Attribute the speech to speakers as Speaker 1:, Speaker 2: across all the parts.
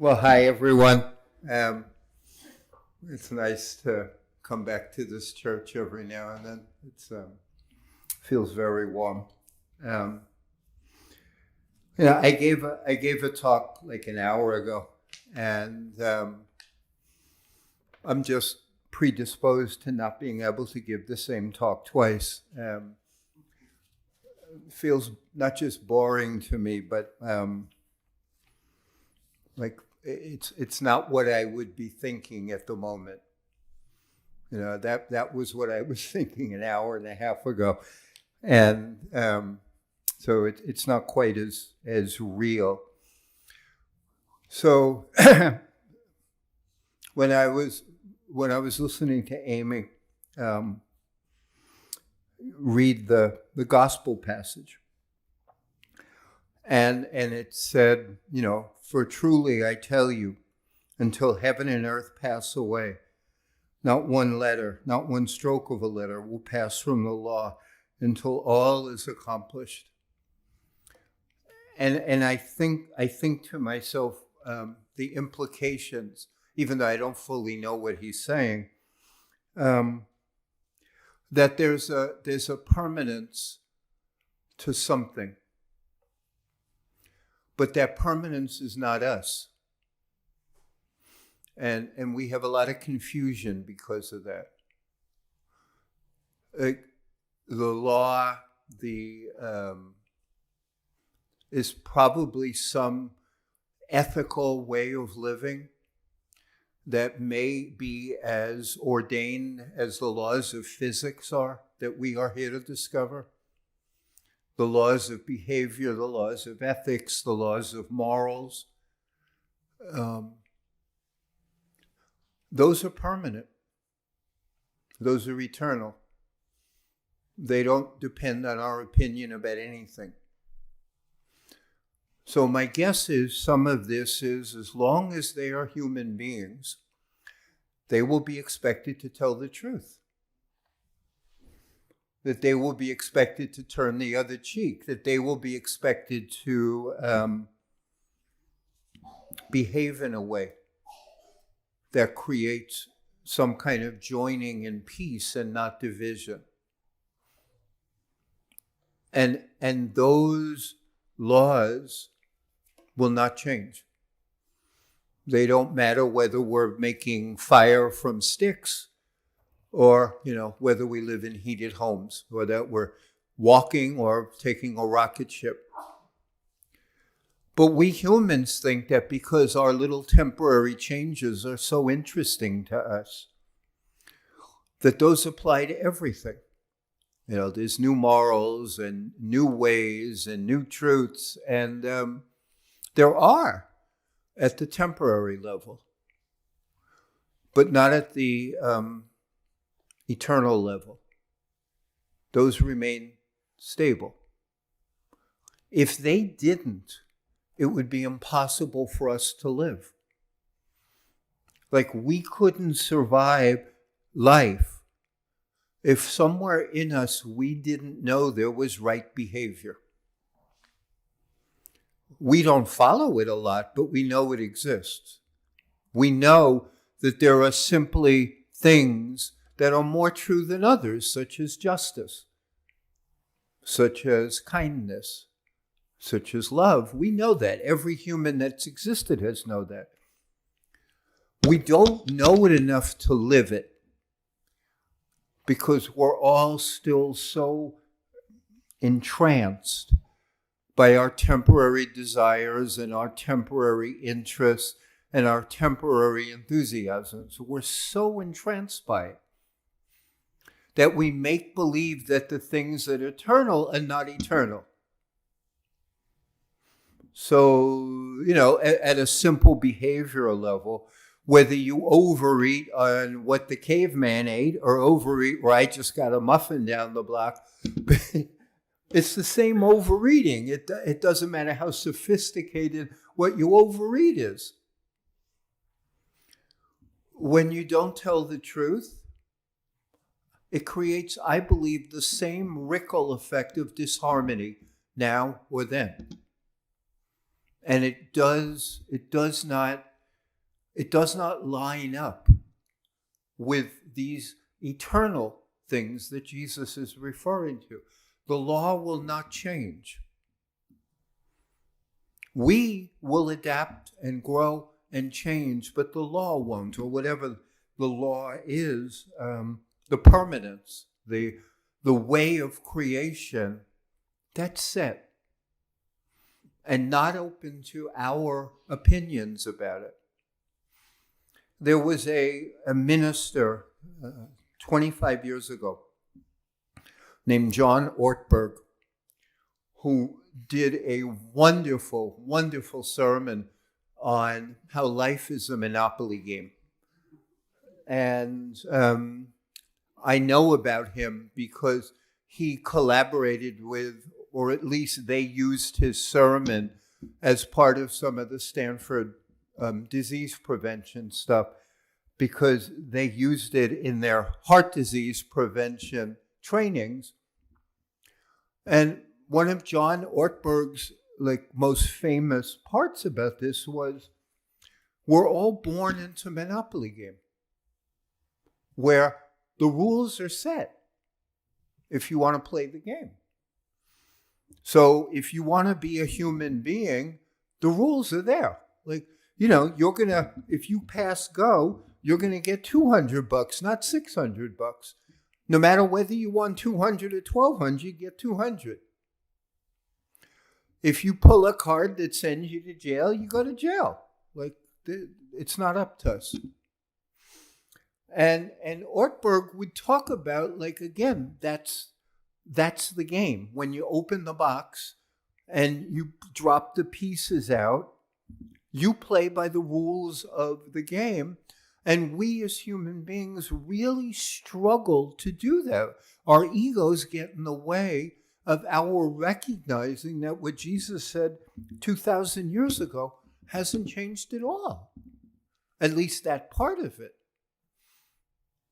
Speaker 1: Well, hi, everyone. It's nice to come back to this church every now and then. It feels very warm. I gave a talk like an hour ago, and I'm just predisposed to not being able to give the same talk twice. Feels not just boring to me, but like it's not what I would be thinking at the moment. That was what I was thinking an hour and a half ago, and so it's not quite as real. So when I was listening to Amy read the gospel passage, and it said, for truly I tell you, until heaven and earth pass away, not one letter, not one stroke of a letter will pass from the law until all is accomplished. And I think to myself, the implications, even though I don't fully know what he's saying, that there's a permanence to something. But that permanence is not us. And we have a lot of confusion because of that. The law, is probably some ethical way of living that may be as ordained as the laws of physics are, that we are here to discover. The laws of behavior, the laws of ethics, the laws of morals. Those are permanent. Those are eternal. They don't depend on our opinion about anything. So my guess is some of this is, as long as they are human beings, they will be expected to tell the truth. That they will be expected to turn the other cheek, that they will be expected to behave in a way that creates some kind of joining in peace and not division. And those laws will not change. They don't matter whether we're making fire from sticks or, whether we live in heated homes, or that we're walking or taking a rocket ship. But we humans think that because our little temporary changes are so interesting to us, that those apply to everything. There's new morals and new ways and new truths, and there are at the temporary level, but not at the eternal level. Those remain stable. If they didn't, it would be impossible for us to live. Like, we couldn't survive life if somewhere in us we didn't know there was right behavior. We don't follow it a lot, but we know it exists. We know that there are simply things that are more true than others, such as justice, such as kindness, such as love. We know that. Every human that's existed has known that. We don't know it enough to live it because we're all still so entranced by our temporary desires and our temporary interests and our temporary enthusiasms. We're so entranced by it that we make believe that the things that are eternal are not eternal. So, at a simple behavioral level, whether you overeat on what the caveman ate or overeat where I just got a muffin down the block, it's the same overeating. It doesn't matter how sophisticated what you overeat is. When you don't tell the truth, it creates, I believe, the same ripple effect of disharmony now or then. And it does not It does not line up with these eternal things that Jesus is referring to. The law will not change. We will adapt and grow and change, but the law won't, or whatever the law is, the permanence, the way of creation, that's set and not open to our opinions about it. There was a minister 25 years ago named John Ortberg who did a wonderful, wonderful sermon on how life is a Monopoly game. And I know about him because he collaborated with, or at least they used his sermon as part of some of the Stanford disease prevention stuff, because they used it in their heart disease prevention trainings. And one of John Ortberg's most famous parts about this was, we're all born into Monopoly game, where the rules are set if you want to play the game. So if you want to be a human being, the rules are there. If you pass go, you're going to get $200, not $600. No matter whether you won 200 or 1,200, you get 200. If you pull a card that sends you to jail, you go to jail. It's not up to us. And Ortberg would talk about, again, that's the game. When you open the box and you drop the pieces out, you play by the rules of the game. And we as human beings really struggle to do that. Our egos get in the way of our recognizing that what Jesus said 2,000 years ago hasn't changed at all. At least that part of it.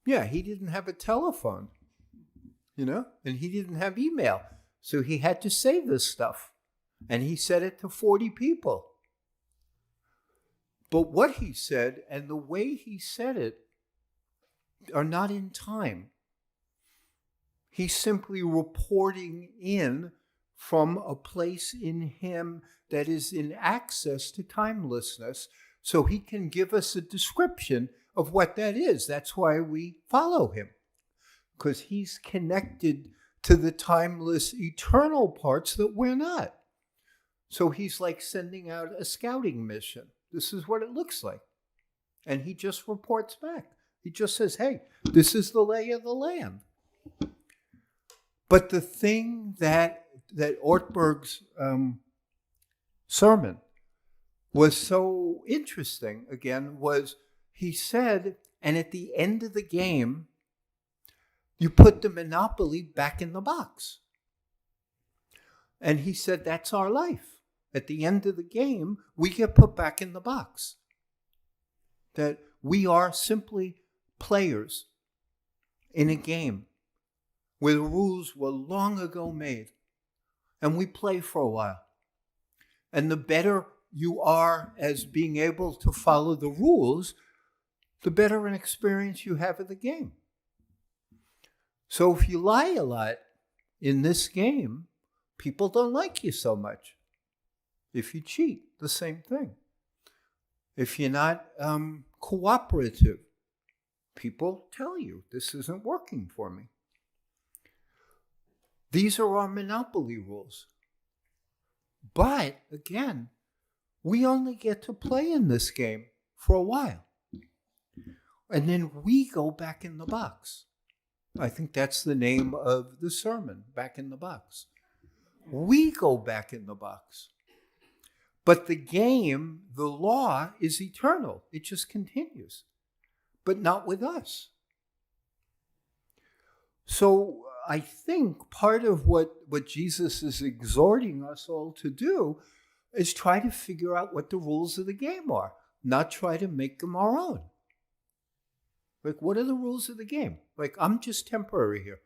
Speaker 1: Yeah, he didn't have a telephone, and he didn't have email. So he had to say this stuff. And he said it to 40 people. But what he said and the way he said it are not in time. He's simply reporting in from a place in him that is in access to timelessness, so he can give us a description of what that is. That's why we follow him, because he's connected to the timeless, eternal parts that we're not. So he's like sending out a scouting mission. This is what it looks like. And he just reports back. He just says, hey, this is the lay of the land. But the thing that Ortberg's sermon was so interesting, again, was he said, and at the end of the game, you put the Monopoly back in the box. And he said, that's our life. At the end of the game, we get put back in the box. That we are simply players in a game where the rules were long ago made. And we play for a while. And the better you are as being able to follow the rules, the better an experience you have of the game. So if you lie a lot in this game, people don't like you so much. If you cheat, the same thing. If you're not cooperative, people tell you, this isn't working for me. These are our monopoly rules. But, again, we only get to play in this game for a while. And then we go back in the box. I think that's the name of the sermon, Back in the Box. We go back in the box. But the game, the law, is eternal. It just continues. But not with us. So I think part of what Jesus is exhorting us all to do is try to figure out what the rules of the game are, not try to make them our own. What are the rules of the game? I'm just temporary here.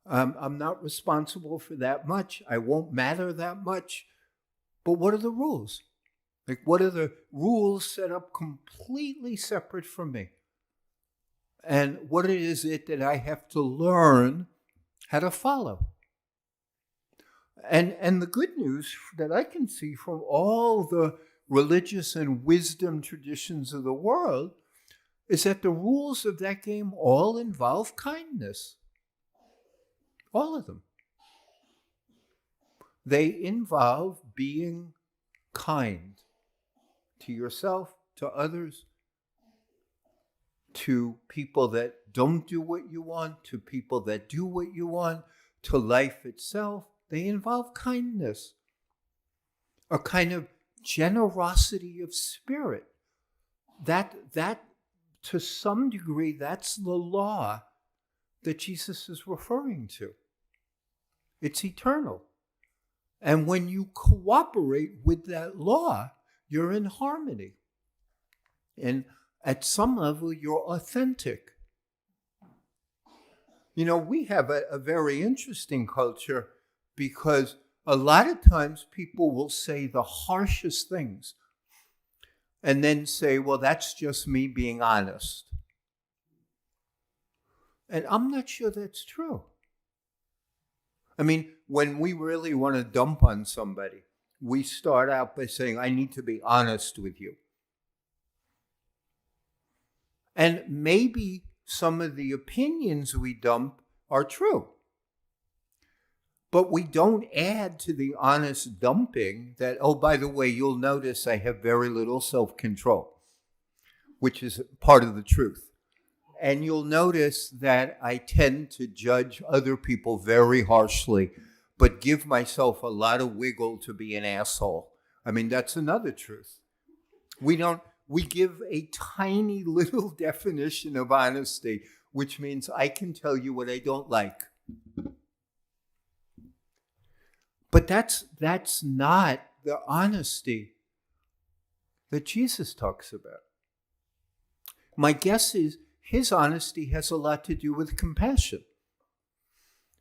Speaker 1: I'm not responsible for that much. I won't matter that much. But what are the rules? Like, what are the rules set up completely separate from me? And what is it that I have to learn how to follow? And the good news that I can see from all the religious and wisdom traditions of the world is that the rules of that game all involve kindness. All of them. They involve being kind to yourself, to others, to people that don't do what you want, to people that do what you want, to life itself. They involve kindness, a kind of generosity of spirit. That to some degree, that's the law that Jesus is referring to. It's eternal. And when you cooperate with that law, you're in harmony. And at some level, you're authentic. You know, we have a very interesting culture because a lot of times people will say the harshest things and then say, well, that's just me being honest. And I'm not sure that's true. I mean, when we really want to dump on somebody, we start out by saying, I need to be honest with you. And maybe some of the opinions we dump are true. But we don't add to the honest dumping that, oh, by the way, you'll notice I have very little self-control, which is part of the truth. And you'll notice that I tend to judge other people very harshly, but give myself a lot of wiggle to be an asshole. I mean, that's another truth. We give a tiny little definition of honesty, which means I can tell you what I don't like. But that's not the honesty that Jesus talks about. My guess is his honesty has a lot to do with compassion,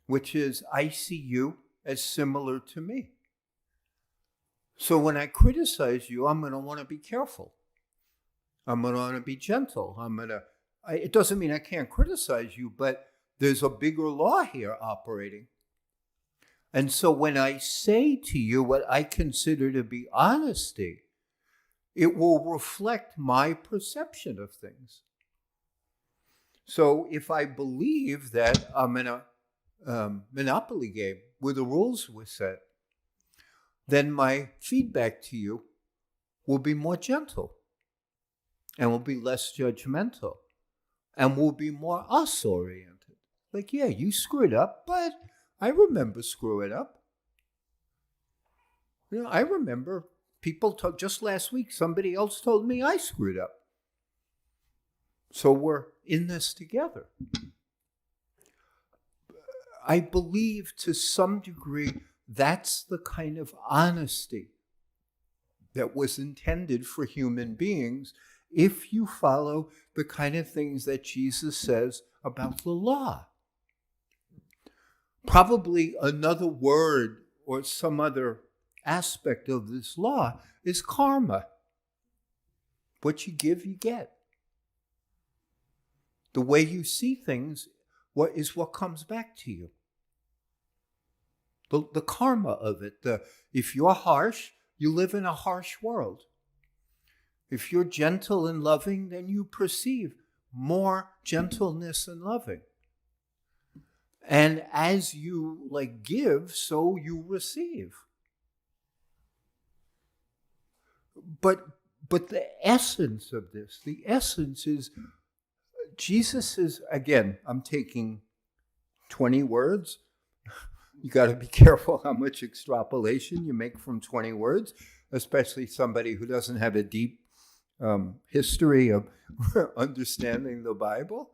Speaker 1: which is I see you as similar to me. So when I criticize you, I'm going to want to be careful. I'm going to want to be gentle. It doesn't mean I can't criticize you, but there's a bigger law here operating. And so when I say to you what I consider to be honesty, it will reflect my perception of things. So if I believe that I'm in a Monopoly game where the rules were set, then my feedback to you will be more gentle and will be less judgmental and will be more us-oriented. Like, yeah, you screwed up, but I remember screwing up. You know, I remember people talk, just last week, somebody else told me I screwed up. So we're in this together. I believe to some degree that's the kind of honesty that was intended for human beings if you follow the kind of things that Jesus says about the law. Probably another word or some other aspect of this law is karma. What you give, you get. The way you see things is what comes back to you. The karma of it. If you're harsh, you live in a harsh world. If you're gentle and loving, then you perceive more gentleness and loving. And as you give, so you receive. But the essence of this, the essence is, Jesus is, again, I'm taking 20 words. You got to be careful how much extrapolation you make from 20 words, especially somebody who doesn't have a deep history of understanding the Bible.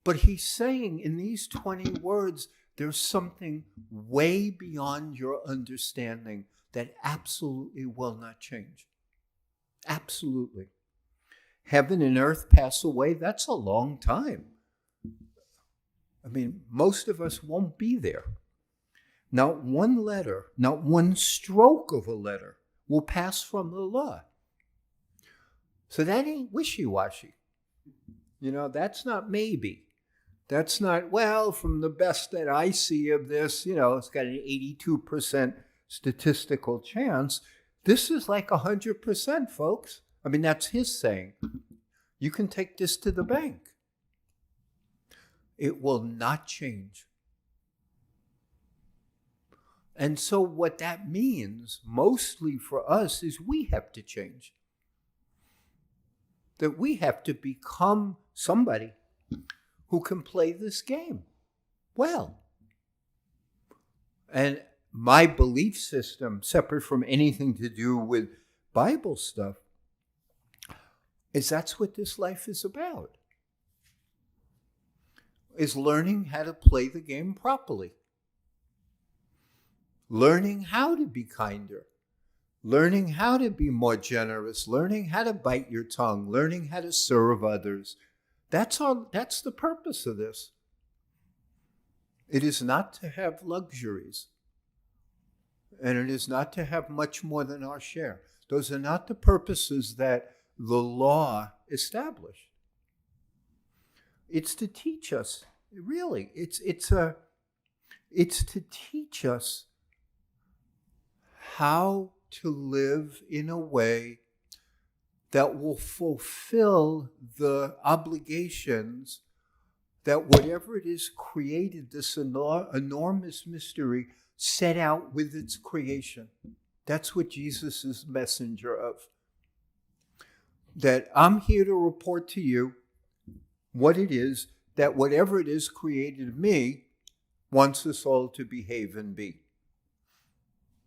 Speaker 1: But he's saying in these 20 words, there's something way beyond your understanding that absolutely will not change. Absolutely. Heaven and earth pass away. That's a long time. I mean, most of us won't be there. Not one letter, not one stroke of a letter will pass from the law. So that ain't wishy-washy. That's not maybe. That's not, well, from the best that I see of this, it's got an 82% statistical chance. This is like 100%, folks. I mean, that's his saying. You can take this to the bank. It will not change. And so what that means, mostly for us, is we have to change. That we have to become somebody who can play this game well. And my belief system, separate from anything to do with Bible stuff, is that's what this life is about. Is learning how to play the game properly. Learning how to be kinder. Learning how to be more generous. Learning how to bite your tongue. Learning how to serve others. That's the purpose of this. It is not to have luxuries. And it is not to have much more than our share. Those are not the purposes that the law established. It's to teach us, really. It's to teach us how to live in a way that will fulfill the obligations that whatever it is created, this enormous mystery, set out with its creation. That's what Jesus is messenger of. That I'm here to report to you what it is that whatever it is created me wants us all to behave and be.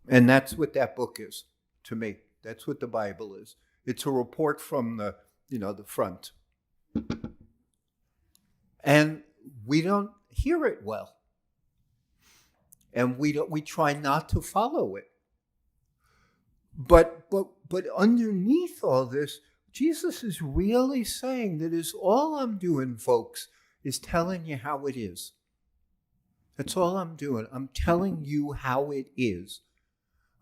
Speaker 1: And that's what that book is to me. That's what the Bible is. It's a report from the front. And we don't hear it well. And we try not to follow it. But underneath all this, Jesus is really saying that is all I'm doing, folks, is telling you how it is. That's all I'm doing. I'm telling you how it is.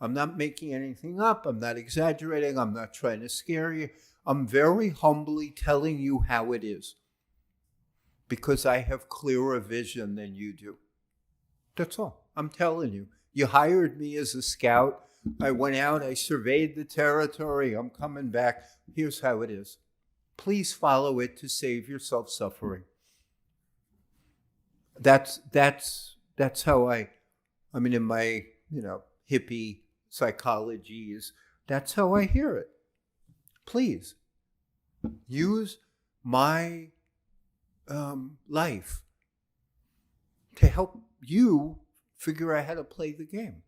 Speaker 1: I'm not making anything up. I'm not exaggerating. I'm not trying to scare you. I'm very humbly telling you how it is. Because I have clearer vision than you do. That's all. I'm telling you. You hired me as a scout. I went out. I surveyed the territory. I'm coming back. Here's how it is. Please follow it to save yourself suffering. That's how in my, hippie psychologies, that's how I hear it. Please use my life to help you figure out how to play the game.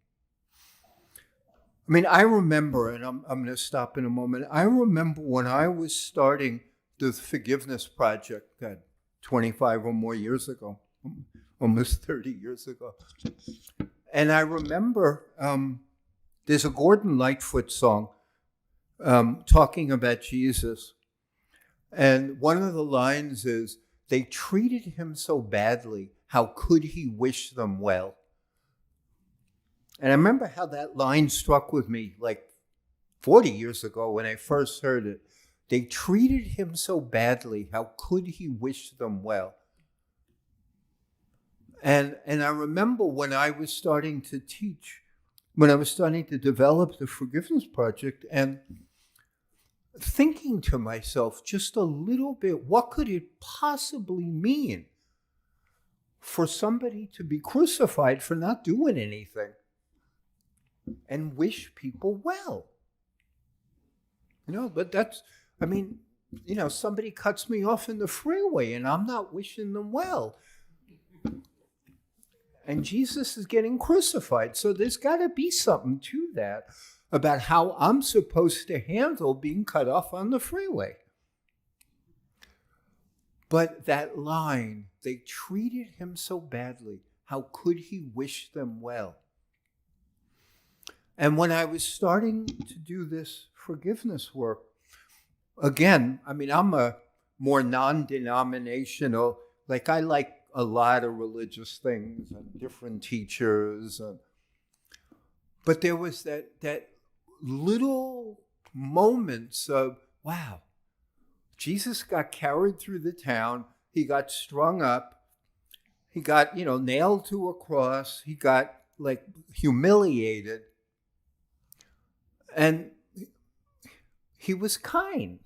Speaker 1: I remember, and I'm going to stop in a moment. I remember when I was starting the Forgiveness Project, 25 or more years ago, almost 30 years ago. And I remember there's a Gordon Lightfoot song talking about Jesus. And one of the lines is, they treated him so badly, how could he wish them well? And I remember how that line struck with me like 40 years ago when I first heard it. They treated him so badly, how could he wish them well? And I remember when I was starting to teach, when I was starting to develop the Forgiveness Project, and thinking to myself just a little bit, what could it possibly mean for somebody to be crucified for not doing anything and wish people well? But that's, somebody cuts me off in the freeway and I'm not wishing them well. And Jesus is getting crucified. So there's got to be something to that about how I'm supposed to handle being cut off on the freeway. But that line, they treated him so badly, how could he wish them well? And when I was starting to do this forgiveness work, again, I'm a more non-denominational, I like a lot of religious things and different teachers. But there was that little moments of, wow, Jesus got carried through the town. He got strung up. He got, nailed to a cross. He got humiliated. And he was kind.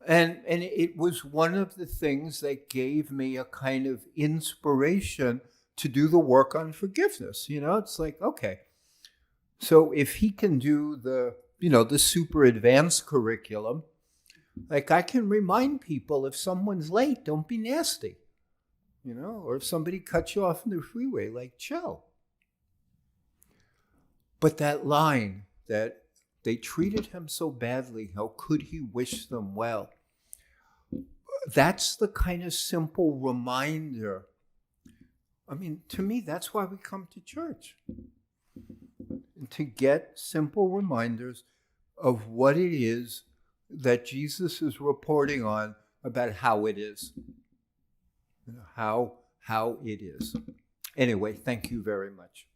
Speaker 1: And it was one of the things that gave me a kind of inspiration to do the work on forgiveness. It's like, okay, so if he can do the super advanced curriculum, I can remind people if someone's late, don't be nasty, or if somebody cuts you off in the freeway, chill. But that line that they treated him so badly, how could he wish them well? That's the kind of simple reminder. To me, that's why we come to church. To get simple reminders of what it is that Jesus is reporting on about how it is. How it is. Anyway, thank you very much.